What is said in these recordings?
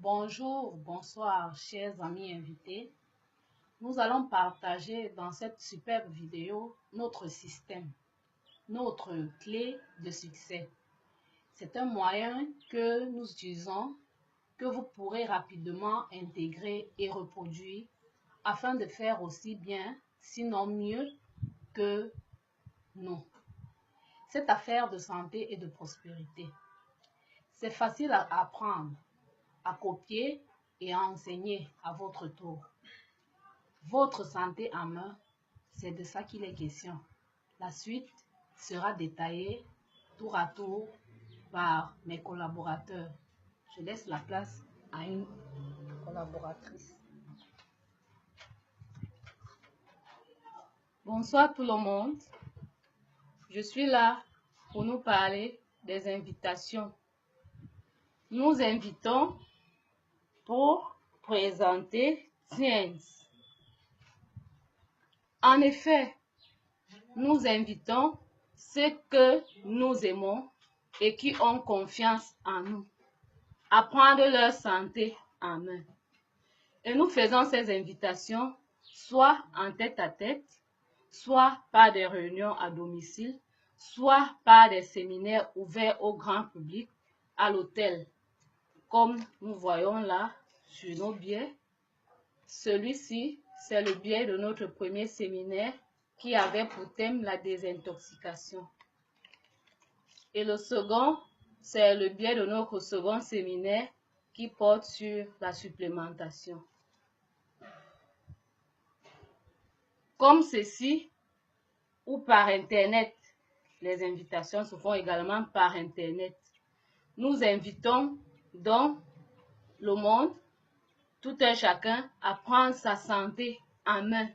Bonjour, bonsoir, chers amis invités. Nous allons partager dans cette superbe vidéo notre système, notre clé de succès. C'est un moyen que nous utilisons, que vous pourrez rapidement intégrer et reproduire afin de faire aussi bien, sinon mieux que nous. Cette affaire de santé et de prospérité, c'est facile à apprendre, à copier et à enseigner à votre tour. Votre santé en main, c'est de ça qu'il est question. La suite sera détaillée tour à tour par mes collaborateurs. Je laisse la place à une collaboratrice. Bonsoir tout le monde. Je suis là pour nous parler des invitations. Nous invitons pour présenter Science. En effet, nous invitons ceux que nous aimons et qui ont confiance en nous à prendre leur santé en main. Et nous faisons ces invitations soit en tête-à-tête, soit par des réunions à domicile, soit par des séminaires ouverts au grand public à l'hôtel. Comme nous voyons là sur nos billets, celui-ci, c'est le billet de notre premier séminaire qui avait pour thème la désintoxication. Et le second, c'est le billet de notre second séminaire qui porte sur la supplémentation. Comme ceci, ou par Internet, les invitations se font également par Internet. Nous invitons donc le monde, tout un chacun, à prendre sa santé en main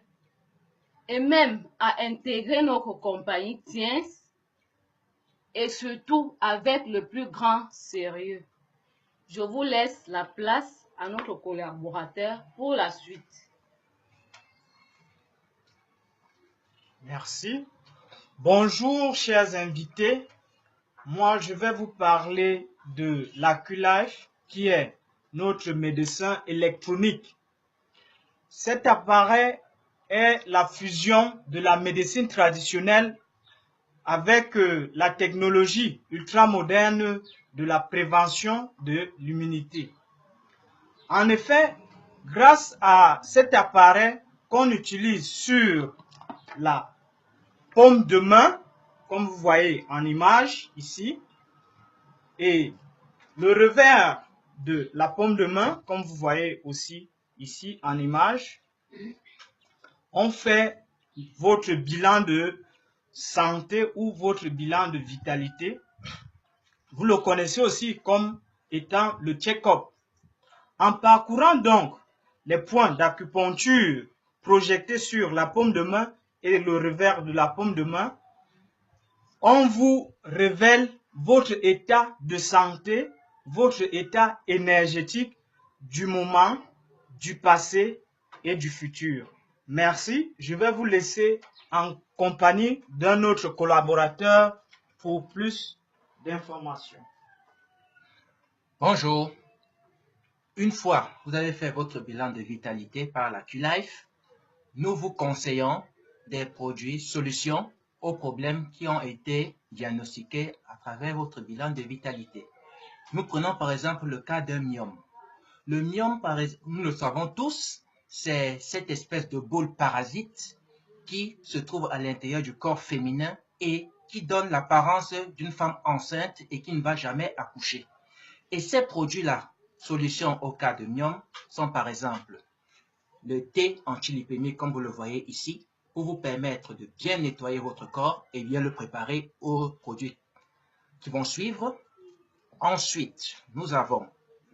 et même à intégrer notre compagnie Tiens et surtout avec le plus grand sérieux. Je vous laisse la place à notre collaborateur pour la suite. Merci. Bonjour chers invités. Moi je vais vous parler de l'Aculife qui est notre médecin électronique. Cet appareil est la fusion de la médecine traditionnelle avec la technologie ultramoderne de la prévention de l'immunité. En effet, grâce à cet appareil qu'on utilise sur la paume de main, comme vous voyez en image ici, et le revers de la paume de main, comme vous voyez aussi ici en image, on fait votre bilan de santé ou votre bilan de vitalité. Vous le connaissez aussi comme étant le check-up. En parcourant donc les points d'acupuncture projetés sur la paume de main et le revers de la paume de main, on vous révèle votre état de santé, votre état énergétique du moment, du passé et du futur. Merci. Je vais vous laisser en compagnie d'un autre collaborateur pour plus d'informations. Bonjour. Une fois vous avez fait votre bilan de vitalité par l'Aculife, nous vous conseillons des produits solutions aux problèmes qui ont été diagnostiqués à travers votre bilan de vitalité. Nous prenons par exemple le cas d'un myome. Le myome, nous le savons tous, c'est cette espèce de boule parasite qui se trouve à l'intérieur du corps féminin et qui donne l'apparence d'une femme enceinte et qui ne va jamais accoucher. Et ces produits-là, solutions au cas de myome, sont par exemple le thé antilipémique, comme vous le voyez ici, pour vous permettre de bien nettoyer votre corps et bien le préparer aux produits qui vont suivre. Ensuite, nous avons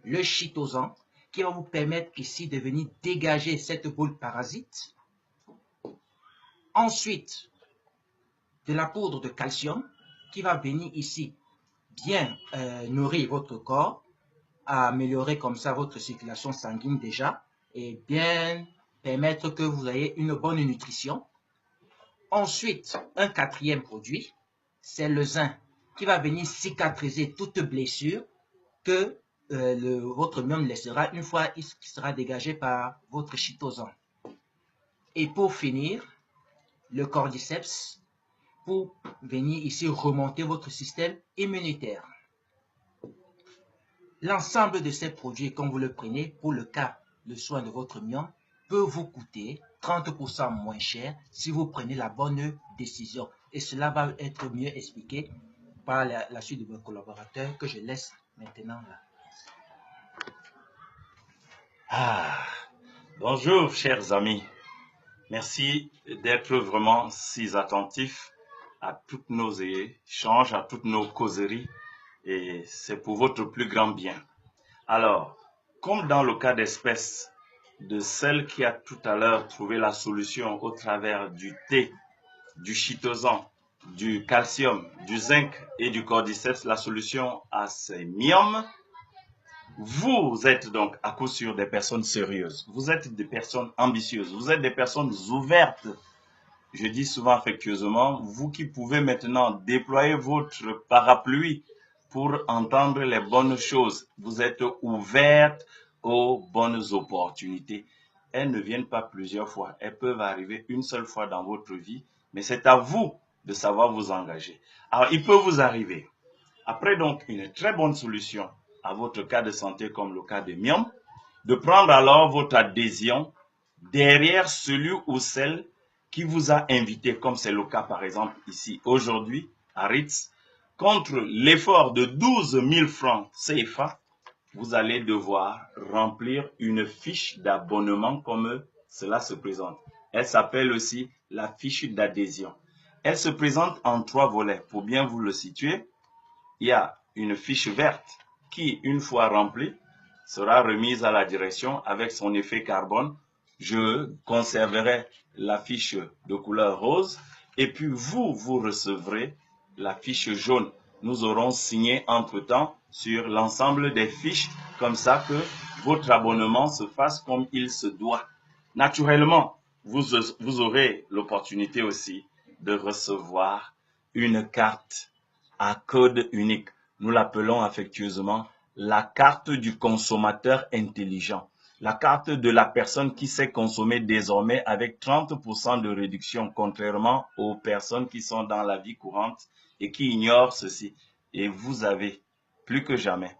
le chitosan qui va vous permettre ici de venir dégager cette boule parasite. Ensuite, de la poudre de calcium qui va venir ici bien nourrir votre corps, à améliorer comme ça votre circulation sanguine déjà et bien permettre que vous ayez une bonne nutrition. Ensuite, un quatrième produit, c'est le zinc qui va venir cicatriser toute blessure que votre myome laissera une fois qu'il sera dégagé par votre chitosan. Et pour finir, le cordyceps pour venir ici remonter votre système immunitaire. L'ensemble de ces produits, quand vous le prenez, pour le cas, le soin de votre myome, peut vous coûter 30% moins cher si vous prenez la bonne décision. Et cela va être mieux expliqué par la suite de mes collaborateurs que je laisse maintenant là. Bonjour chers amis, merci d'être vraiment si attentifs à tous nos échanges, à toutes nos causeries, et c'est pour votre plus grand bien. Alors, comme dans le cas d'espèce de celle qui a tout à l'heure trouvé la solution au travers du thé, du chitosan, du calcium, du zinc et du cordyceps, la solution à ces myomes, vous êtes donc à coup sûr des personnes sérieuses, vous êtes des personnes ambitieuses, vous êtes des personnes ouvertes. Je dis souvent affectueusement, vous qui pouvez maintenant déployer votre parapluie pour entendre les bonnes choses, vous êtes ouvertes aux bonnes opportunités. Elles ne viennent pas plusieurs fois, elles peuvent arriver une seule fois dans votre vie, mais c'est à vous de savoir vous engager. Alors, il peut vous arriver, après donc une très bonne solution à votre cas de santé comme le cas de myome, de prendre alors votre adhésion derrière celui ou celle qui vous a invité, comme c'est le cas par exemple ici aujourd'hui à Ritz, contre l'effort de 12 000 francs CFA, vous allez devoir remplir une fiche d'abonnement comme cela se présente. Elle s'appelle aussi la fiche d'adhésion. Elle se présente en 3 volets. Pour bien vous le situer, il y a une fiche verte qui, une fois remplie, sera remise à la direction avec son effet carbone. Je conserverai la fiche de couleur rose et puis vous recevrez la fiche jaune. Nous aurons signé entre-temps sur l'ensemble des fiches comme ça que votre abonnement se fasse comme il se doit. Naturellement, vous aurez l'opportunité aussi de recevoir une carte à code unique. Nous l'appelons affectueusement la carte du consommateur intelligent. La carte de la personne qui sait consommer désormais avec 30% de réduction, contrairement aux personnes qui sont dans la vie courante et qui ignorent ceci. Et vous avez, plus que jamais,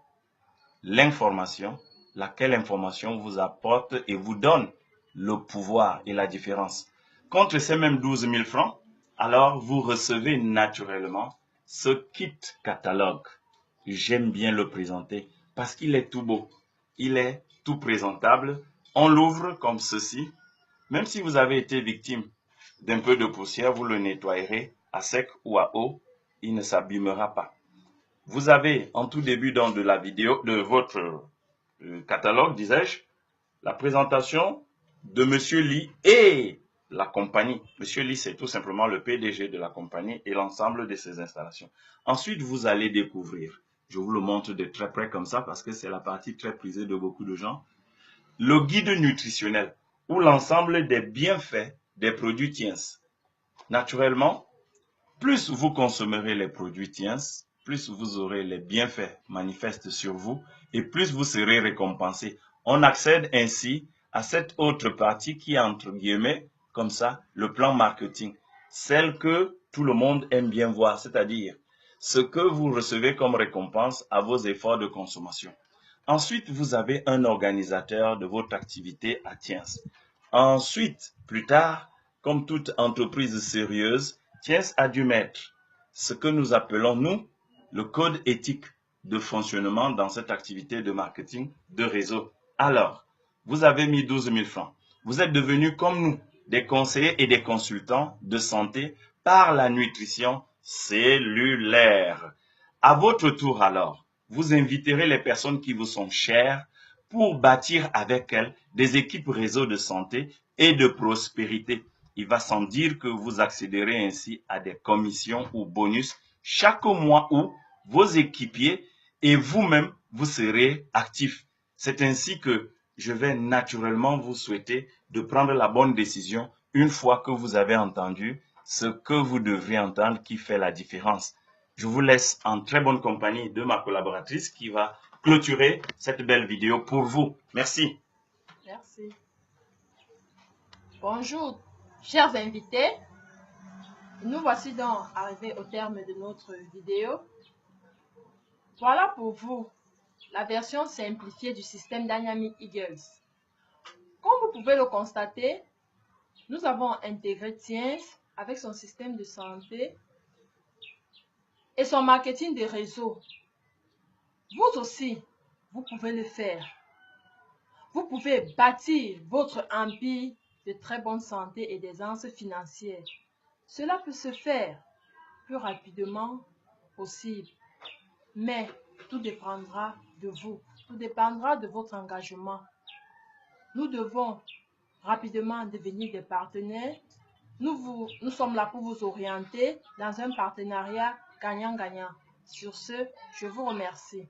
l'information, laquelle information vous apporte et vous donne le pouvoir et la différence. Contre ces mêmes 12 000 francs, alors vous recevez naturellement ce kit catalogue. J'aime bien le présenter parce qu'il est tout beau, il est tout présentable. On l'ouvre comme ceci. Même si vous avez été victime d'un peu de poussière, vous le nettoyerez à sec ou à eau, il ne s'abîmera pas. Vous avez en tout début donc de la vidéo, de votre catalogue, disais-je, la présentation de Monsieur Lee et la compagnie. Monsieur Lee, c'est tout simplement le PDG de la compagnie et l'ensemble de ses installations. Ensuite, vous allez découvrir, je vous le montre de très près comme ça parce que c'est la partie très prisée de beaucoup de gens, le guide nutritionnel ou l'ensemble des bienfaits des produits Tiens. Naturellement, plus vous consommerez les produits Tiens, plus vous aurez les bienfaits manifestes sur vous et plus vous serez récompensé. On accède ainsi à cette autre partie qui est entre guillemets, comme ça, le plan marketing. Celle que tout le monde aime bien voir, c'est-à-dire ce que vous recevez comme récompense à vos efforts de consommation. Ensuite, vous avez un organisateur de votre activité à Tiens. Ensuite, plus tard, comme toute entreprise sérieuse, Tiens a dû mettre ce que nous appelons, nous, le code éthique de fonctionnement dans cette activité de marketing de réseau. Alors, vous avez mis 12 000 francs. Vous êtes devenus comme nous, des conseillers et des consultants de santé par la nutrition cellulaire. À votre tour alors, vous inviterez les personnes qui vous sont chères pour bâtir avec elles des équipes réseau de santé et de prospérité. Il va sans dire que vous accéderez ainsi à des commissions ou bonus chaque mois où vos équipiers et vous-même, vous serez actifs. C'est ainsi que je vais naturellement vous souhaiter de prendre la bonne décision une fois que vous avez entendu ce que vous devrez entendre qui fait la différence. Je vous laisse en très bonne compagnie de ma collaboratrice qui va clôturer cette belle vidéo pour vous. Merci. Merci. Bonjour, chers invités. Nous voici donc arrivés au terme de notre vidéo. Voilà pour vous la version simplifiée du système Dynamic Eagles. Comme vous pouvez le constater, nous avons intégré Tiens avec son système de santé et son marketing de réseau. Vous aussi, vous pouvez le faire. Vous pouvez bâtir votre empire de très bonne santé et d'aisance financière. Cela peut se faire plus rapidement possible, mais tout dépendra de vous, tout dépendra de votre engagement. Nous devons rapidement devenir des partenaires. Nous sommes là pour vous orienter dans un partenariat gagnant-gagnant. Sur ce, je vous remercie.